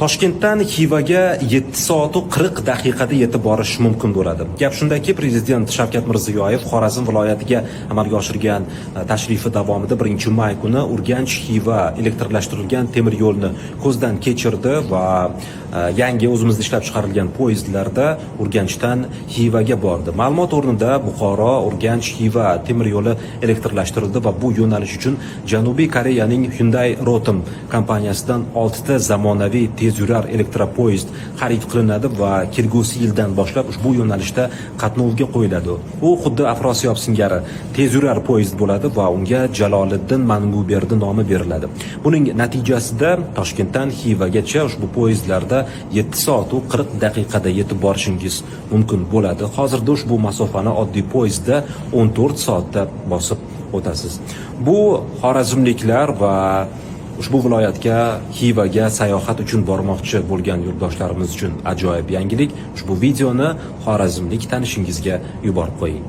Toshkentdan Xivaga 7 soat 40 daqiqada yetib borish mumkin bo'ladi. Gap shundaki, prezident Shavkat Mirziyoyev Xorazm viloyatiga amalga oshirgan tashrifi davomida 1-may kuni Urganch-Xiva elektrlashtirilgan temir yo'lni ko'zdan kechirdi va yangi o'zimizda ishlab chiqarilgan poyezdlarda Urganchdan Xivaga bordi. Ma'lumot o'rnida Buxoro, Urganch-Xiva temir yo'li elektrlashtirildi va bu yo'nalish uchun Janubiy Koreyaning Hyundai Rotem kompaniyasidan 6 ta zamonaviy tezyurar elektropoyezd xarid qilinadi va kelgusi yildan boshlab ushbu yo'nalishda qatnovga qo'yiladi. U xuddi Afrosiyob singari tezyurar poyezd bo'ladi va unga Jaloliddin Manguberdi nomi beriladi. Buning natijasida Toshkentdan Xivagacha ushbu poyezdlarda 7 soat 40 daqiqada yetib borishingiz mumkin bo'ladi. Hozirda ushbu masofani oddiy poyezdda 14 soatda bosib o'tasiz. Bu xorazmliklar va ushbu viloyatga Xivaga sayohat uchun bormoqchi bo'lgan yurtdoshlarimiz uchun ajoyib yangilik. Ushbu videoni xorazmlik tanishingizga yuborib qo'ying.